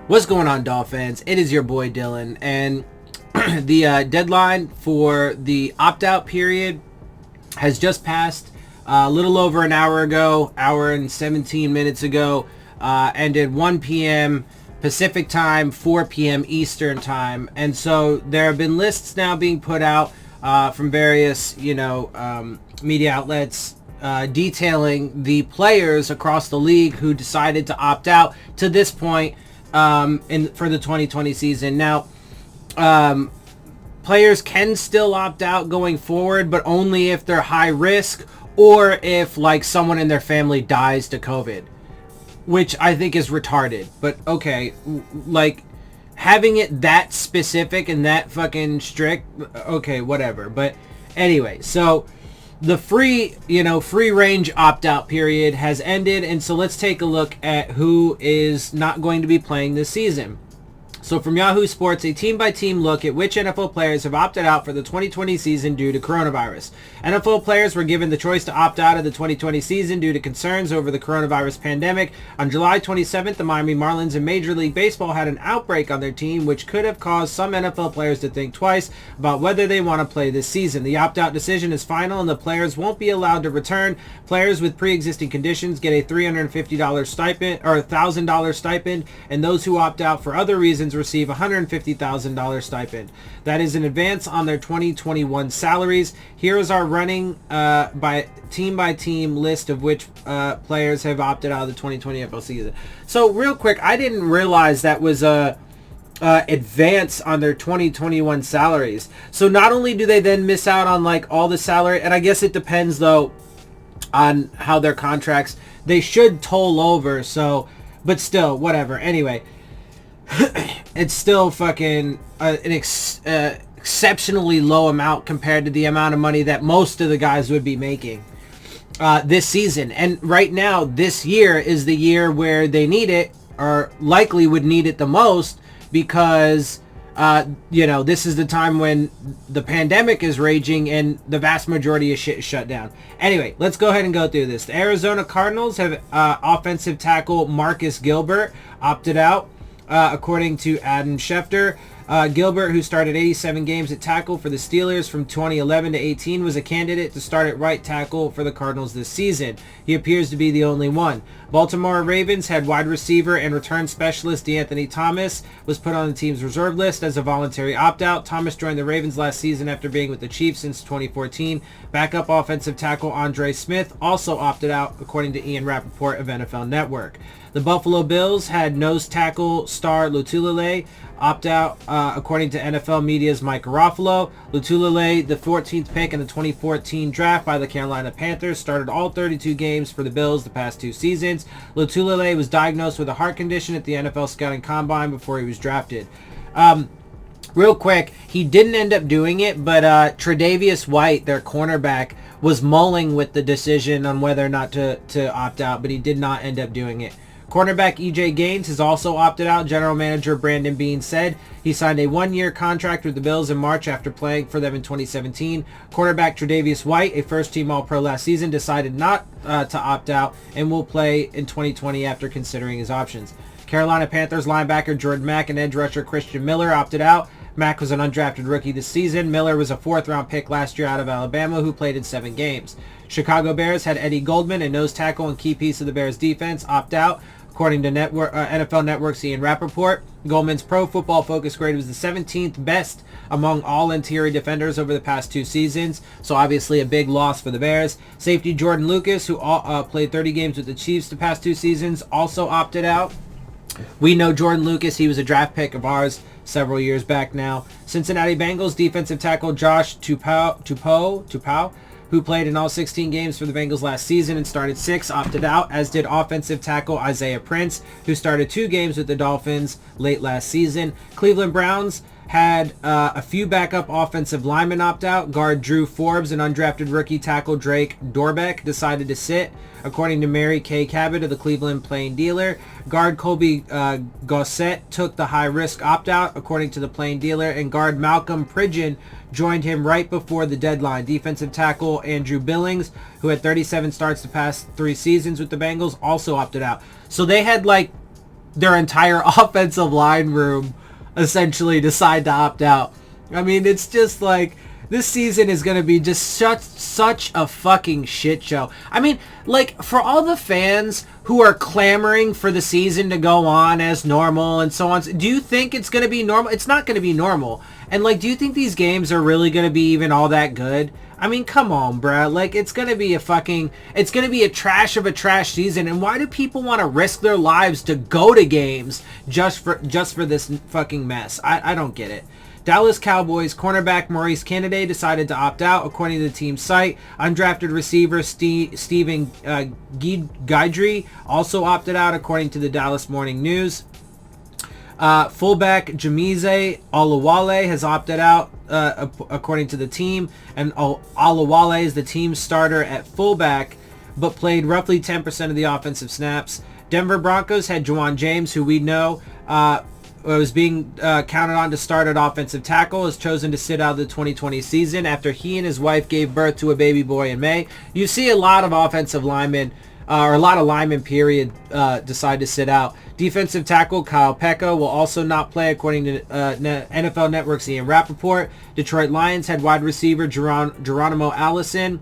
What's going on, Dolphins? It is your boy Dillon, and the deadline for the opt-out period has just passed a little over an hour ago, hour and 17 minutes ago, ended 1 p.m. Pacific time, 4 p.m. Eastern time, and so there have been lists now being put out from various, media outlets detailing the players across the league who decided to opt out to this point for the 2020 season. Now, players can still opt out going forward, but only if they're high risk or if like someone in their family dies to COVID, which I think is retarded. But okay, like having it that specific and that fucking strict, okay, whatever. But anyway, so the free range opt-out period has ended, and so let's take a look at who is not going to be playing this season. So from Yahoo Sports, a team-by-team look at which NFL players have opted out for the 2020 season due to coronavirus. NFL players were given the choice to opt out of the 2020 season due to concerns over the coronavirus pandemic. On July 27th, the Miami Marlins in Major League Baseball had an outbreak on their team, which could have caused some NFL players to think twice about whether they want to play this season. The opt-out decision is final, and the players won't be allowed to return. Players with pre-existing conditions get a $350 stipend or $1,000 stipend, and those who opt out for other reasons receive a $150,000 stipend. That is in advance on their 2021 salaries. Here is our running by team list of which players have opted out of the 2020 NFL season. So real quick, I didn't realize that was a advance on their 2021 salaries. So not only do they then miss out on like all the salary, and I guess it depends though on how their contracts, they should toll over. So, but still, whatever. Anyway, it's still fucking an exceptionally low amount compared to the amount of money that most of the guys would be making this season. And right now, this year is the year where they need it, or likely would need it the most, because this is the time when the pandemic is raging and the vast majority of shit is shut down. Anyway, let's go ahead and go through this. The Arizona Cardinals have offensive tackle Marcus Gilbert opted out. According to Adam Schefter, Gilbert, who started 87 games at tackle for the Steelers from 2011 to 18, was a candidate to start at right tackle for the Cardinals this season. He appears to be the only one. Baltimore Ravens had wide receiver and return specialist DeAnthony Thomas was put on the team's reserve list as a voluntary opt-out. Thomas joined the Ravens last season after being with the Chiefs since 2014. Backup offensive tackle Andre Smith also opted out, according to Ian Rappaport of NFL Network. The Buffalo Bills had nose tackle star Lutulele opt out, according to NFL Media's Mike Garofalo. Lutulele, the 14th pick in the 2014 draft by the Carolina Panthers, started all 32 games for the Bills the past two seasons. Lutulele was diagnosed with a heart condition at the NFL Scouting Combine before he was drafted. Real quick, he didn't end up doing it, but Tre'Davious White, their cornerback, was mulling with the decision on whether or not to opt out, but he did not end up doing it. Cornerback E.J. Gaines has also opted out. General Manager Brandon Beane said he signed a one-year contract with the Bills in March after playing for them in 2017. Cornerback Tre'Davious White, a first-team All-Pro last season, decided not to opt out and will play in 2020 after considering his options. Carolina Panthers linebacker Jordan Mack and edge rusher Christian Miller opted out. Mack was an undrafted rookie this season. Miller was a fourth-round pick last year out of Alabama who played in 7 games. Chicago Bears had Eddie Goldman, a nose tackle and key piece of the Bears defense, opt out. According to NFL Network's Ian Rappaport, Goldman's Pro Football Focus grade was the 17th best among all interior defenders over the past 2 seasons, so obviously a big loss for the Bears. Safety Jordan Lucas, who played 30 games with the Chiefs the past 2 seasons, also opted out. We know Jordan Lucas. He was a draft pick of ours several years back now. Cincinnati Bengals defensive tackle Josh Tupou, who played in all 16 games for the Bengals last season and started 6, opted out, as did offensive tackle Isaiah Prince, who started 2 games with the Dolphins late last season. Cleveland Browns had a few backup offensive linemen opt out. Guard Drew Forbes and undrafted rookie tackle Drake Dorbeck decided to sit. According to Mary Kay Cabot of the Cleveland Plain Dealer, guard Colby Gossett took the high-risk opt-out, according to the Plain Dealer, and guard Malcolm Pridgeon joined him right before the deadline. Defensive tackle Andrew Billings, who had 37 starts the past 3 seasons with the Bengals, also opted out. So they had like their entire offensive line room essentially decide to opt out. I mean, it's just like, this season is going to be just such a fucking shit show. I mean, like, for all the fans who are clamoring for the season to go on as normal and so on, do you think it's going to be normal? It's not going to be normal. And, like, do you think these games are really going to be even all that good? I mean, come on, bruh. Like, it's going to be it's going to be a trash of a trash season. And why do people want to risk their lives to go to games just for this fucking mess? I don't get it. Dallas Cowboys cornerback Maurice Kennedy decided to opt out, according to the team's site. Undrafted receiver Stephen Guidry also opted out, according to the Dallas Morning News. Fullback Jamize Olawale has opted out, according to the team, and Olawale is the team's starter at fullback, but played roughly 10% of the offensive snaps. Denver Broncos had Juwan James, who we know was being counted on to start at offensive tackle, has chosen to sit out of the 2020 season after he and his wife gave birth to a baby boy in May. You see a lot of offensive linemen, or a lot of linemen, period, decide to sit out. Defensive tackle Kyle Peko will also not play, according to NFL Network's Ian Rappaport. Detroit Lions had wide receiver Geronimo Allison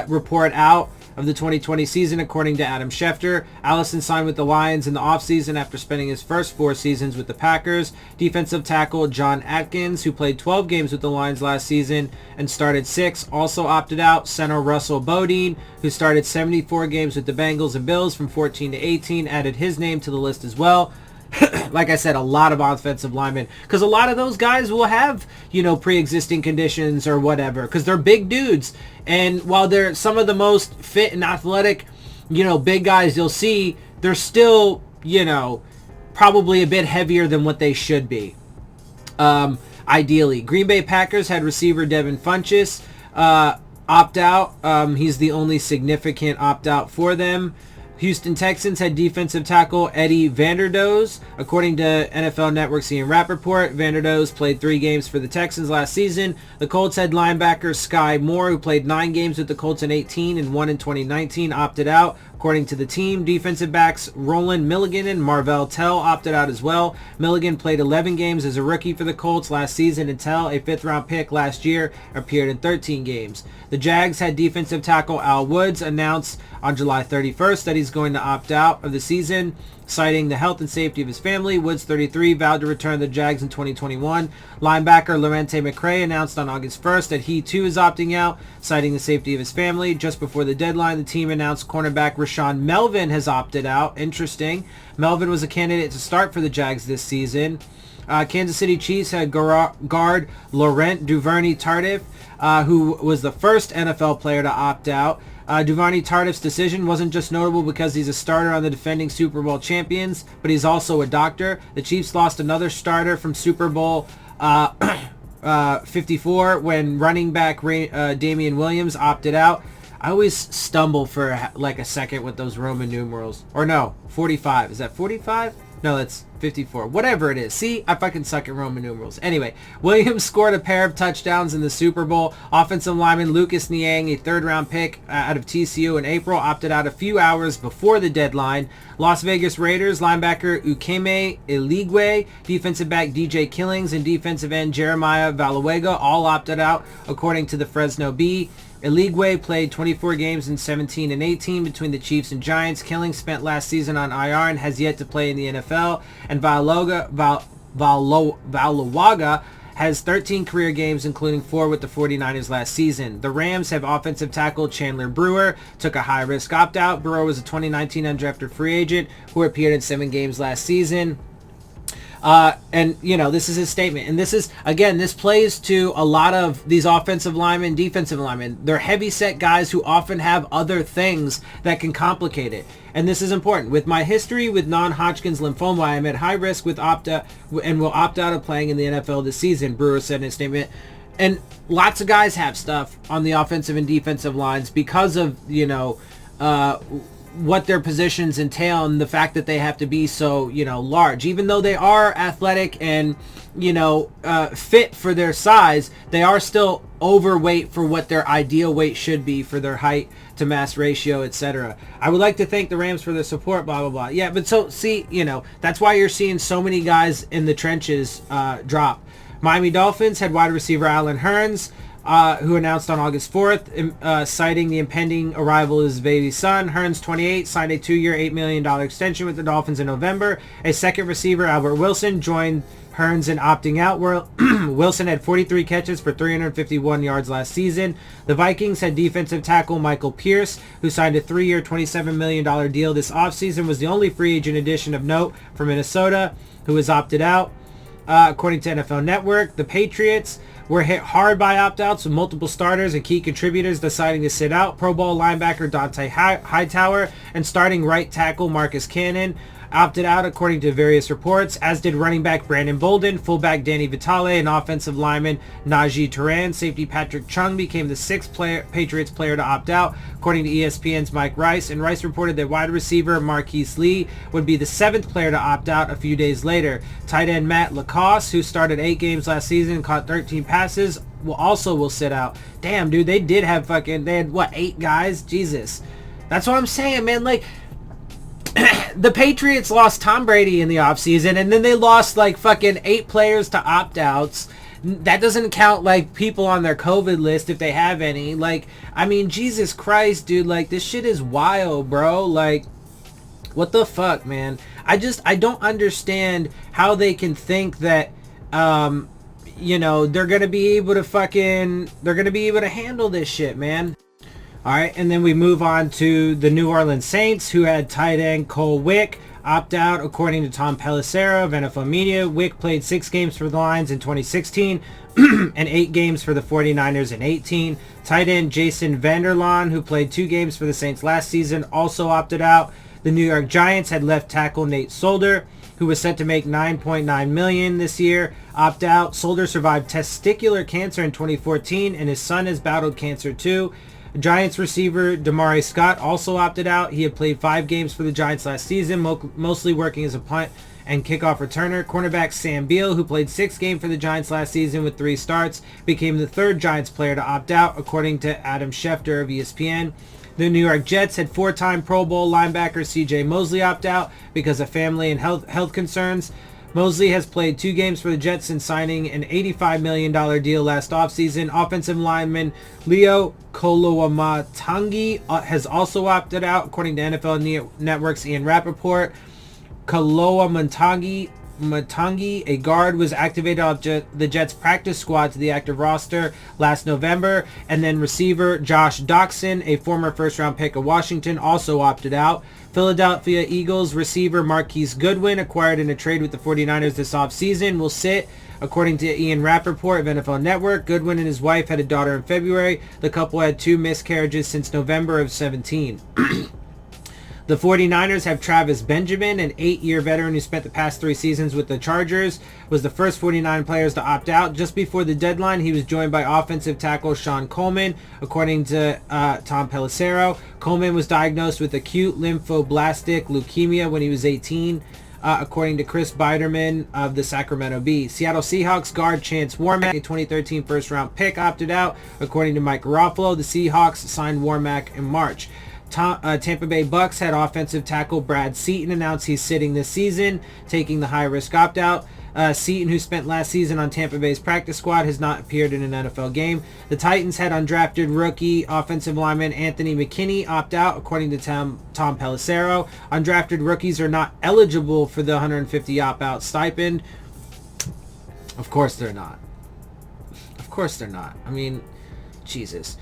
report out of the 2020 season, according to Adam Schefter. Allison signed with the Lions in the offseason after spending his first 4 seasons with the Packers. Defensive tackle John Atkins, who played 12 games with the Lions last season and started 6, also opted out. Center Russell Bodine, who started 74 games with the Bengals and Bills from 14 to 18, added his name to the list as well. Like I said, a lot of offensive linemen, because a lot of those guys will have, pre-existing conditions or whatever, because they're big dudes. And while they're some of the most fit and athletic, big guys you'll see, they're still, probably a bit heavier than what they should be. Ideally, Green Bay Packers had receiver Devin Funchess opt out. He's the only significant opt out for them. Houston Texans had defensive tackle Eddie Vanderdoes. According to NFL Network's Ian Rappaport, Vanderdoes played 3 games for the Texans last season. The Colts had linebacker Sky Moore, who played 9 games with the Colts in 2018 and 1 in 2019, opted out. According to the team, defensive backs Roland Milligan and Marvell Tell opted out as well. Milligan played 11 games as a rookie for the Colts last season, and Tell, a 5th-round pick last year, appeared in 13 games. The Jags had defensive tackle Al Woods announce on July 31st that he's going to opt out of the season, citing the health and safety of his family. Woods, 33, vowed to return to the Jags in 2021. Linebacker Lorente McRae announced on August 1st that he too is opting out, citing the safety of his family. Just before the deadline, the team announced cornerback Rashawn Melvin has opted out. Interesting. Melvin was a candidate to start for the Jags this season. Kansas City Chiefs had guard Laurent Duvernay-Tardif, who was the first NFL player to opt out. Duvernay-Tardif's decision wasn't just notable because he's a starter on the defending Super Bowl champions, but he's also a doctor. The Chiefs lost another starter from Super Bowl 54 when running back Damian Williams opted out. I always stumble for like a second with those Roman numerals. Or no, 45. Is that 45? No, that's 54. Whatever it is. See, I fucking suck at Roman numerals. Anyway, Williams scored a pair of touchdowns in the Super Bowl. Offensive lineman Lucas Niang, a 3rd-round pick out of TCU in April, opted out a few hours before the deadline. Las Vegas Raiders linebacker Ukeme Eligwe, defensive back DJ Killings, and defensive end Jeremiah Valuega all opted out, according to the Fresno Bee. Eligwe played 24 games in 17 and 18 between the Chiefs and Giants. Killings spent last season on IR and has yet to play in the NFL. And Valuaga has 13 career games, including 4 with the 49ers last season. The Rams have offensive tackle Chandler Brewer, took a high-risk opt-out. Brewer was a 2019 undrafted free agent who appeared in 7 games last season. And, this is his statement. And this is, again, this plays to a lot of these offensive linemen, defensive linemen. They're heavy-set guys who often have other things that can complicate it. And this is important. With my history with non-Hodgkin's lymphoma, I am at high risk with and will opt out of playing in the NFL this season, Brewer said in his statement. And lots of guys have stuff on the offensive and defensive lines because of, what their positions entail and the fact that they have to be so, large. Even though they are athletic and, fit for their size, they are still overweight for what their ideal weight should be for their height to mass ratio, etc. I would like to thank the Rams for their support, blah, blah, blah. Yeah, but so, see, that's why you're seeing so many guys in the trenches drop. Miami Dolphins had wide receiver Allen Hurns, who announced on August 4th, citing the impending arrival of his baby son. Hurns, 28, signed a 2-year, $8 million extension with the Dolphins in November. A second receiver, Albert Wilson, joined Hurns in opting out. Wilson had 43 catches for 351 yards last season. The Vikings had defensive tackle Michael Pierce, who signed a 3-year, $27 million deal this offseason, was the only free agent addition of note for Minnesota, who has opted out. According to NFL Network, the Patriots were hit hard by opt-outs with multiple starters and key contributors deciding to sit out. Pro Bowl linebacker Dante Hightower and starting right tackle Marcus Cannon opted out according to various reports, as did running back Brandon Bolden, fullback Danny Vitale, and offensive lineman Najee Turan. Safety Patrick Chung became the sixth Patriots player to opt out, according to ESPN's Mike Rice, and Rice reported that wide receiver Marquise Lee would be the seventh player to opt out a few days later. Tight end Matt Lacoste, who started 8 games last season and caught 13 passes, will sit out. Damn, dude, they had 8 guys? Jesus. That's what I'm saying, man. Like, the Patriots lost Tom Brady in the offseason, and then they lost 8 players to opt-outs. That doesn't count people on their COVID list if they have any. Jesus Christ, dude, this shit is wild, bro. What the fuck, man? I don't understand how they can think that they're gonna be able to handle this shit, man. All right, and then we move on to the New Orleans Saints, who had tight end Cole Wick opt out, according to Tom Pelissero of NFL Media. Wick played 6 games for the Lions in 2016 and 8 games for the 49ers in 18. Tight end Jason Vanderlaan, who played 2 games for the Saints last season, also opted out. The New York Giants had left tackle Nate Solder, who was set to make $9.9 million this year, opt out. Solder survived testicular cancer in 2014, and his son has battled cancer too. Giants receiver Damari Scott also opted out. He had played 5 games for the Giants last season, mostly working as a punt and kickoff returner. Cornerback Sam Beal, who played 6 games for the Giants last season with 3 starts, became the 3rd Giants player to opt out, according to Adam Schefter of ESPN. The New York Jets had 4-time Pro Bowl linebacker C.J. Mosley opt out because of family and health concerns. Mosley has played 2 games for the Jets since signing an $85 million deal last offseason. Offensive lineman Leo Koloamatangi has also opted out, according to NFL Network's Ian Rappaport. Koloamatangi, a guard, was activated off the Jets practice squad to the active roster last November. And then receiver Josh Doxson, a former first-round pick of Washington, also opted out. Philadelphia Eagles receiver Marquise Goodwin, acquired in a trade with the 49ers this offseason, will sit, according to Ian Rappaport of NFL Network. Goodwin and his wife had a daughter in February. The couple had 2 miscarriages since November of 2017. The 49ers have Travis Benjamin, an 8-year veteran who spent the past 3 seasons with the Chargers, was the first 49 players to opt out. Just before the deadline, he was joined by offensive tackle Sean Coleman, according to Tom Pelissero. Coleman was diagnosed with acute lymphoblastic leukemia when he was 18, according to Chris Biderman of the Sacramento Bee. Seattle Seahawks guard Chance Warmack, a 2013 first-round pick, opted out, according to Mike Garofalo. The Seahawks signed Warmack in March. Tampa Bay Bucks had offensive tackle Brad Seaton announce he's sitting this season, taking the high-risk opt-out. Seaton, who spent last season on Tampa Bay's practice squad, has not appeared in an NFL game. The Titans had undrafted rookie offensive lineman Anthony McKinney opt out, according to Tom Pelissero. Undrafted rookies are not eligible for the $150 opt-out stipend. Of course they're not. Of course they're not. I mean, Jesus.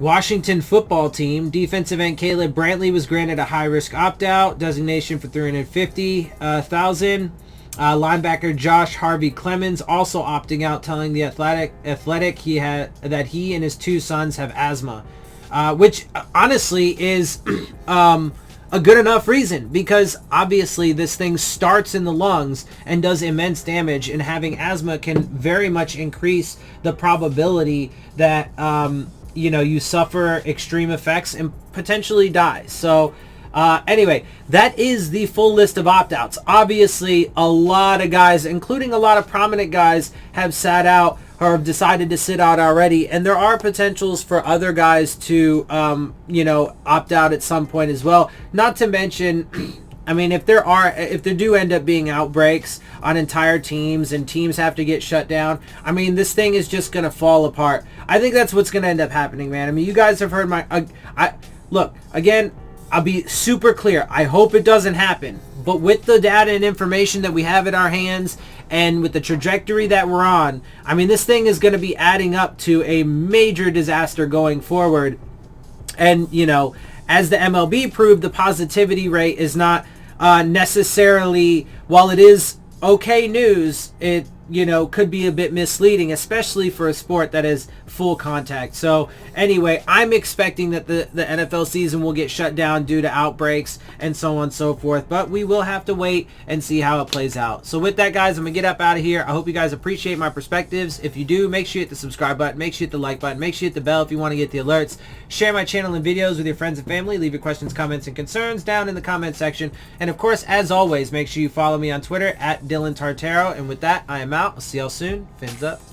Washington football team defensive end Caleb Brantley was granted a high-risk opt-out designation for $350,000. Linebacker Josh Harvey Clemens also opting out, telling the Athletic that he and his 2 sons have asthma, which honestly is a good enough reason, because obviously this thing starts in the lungs and does immense damage, and having asthma can very much increase the probability that you suffer extreme effects and potentially die. So anyway, that is the full list of opt-outs. Obviously, a lot of guys, including a lot of prominent guys, have sat out or have decided to sit out already. And there are potentials for other guys to, opt out at some point as well. Not to mention, I mean, if there do end up being outbreaks on entire teams and teams have to get shut down, I mean, this thing is just going to fall apart. I think that's what's going to end up happening, man. I mean, you guys have heard look, again, I'll be super clear. I hope it doesn't happen. But with the data and information that we have in our hands and with the trajectory that we're on, I mean, this thing is going to be adding up to a major disaster going forward. And, as the MLB proved, the positivity rate is not necessarily, while it is okay news, it could be a bit misleading, especially for a sport that is full contact. So anyway, I'm expecting that the NFL season will get shut down due to outbreaks and so on and so forth, but we will have to wait and see how it plays out. So with that, guys, I'm gonna get up out of here. I hope you guys appreciate my perspectives. If you do, make sure you hit the subscribe button, make sure you hit the like button, make sure you hit the bell if you want to get the alerts. Share my channel and videos with your friends and family. Leave your questions, comments, and concerns down in the comment section. And of course, as always, make sure you follow me on Twitter at Dillon Tartaro. And with that, I am out. I'll see y'all soon. Fins up.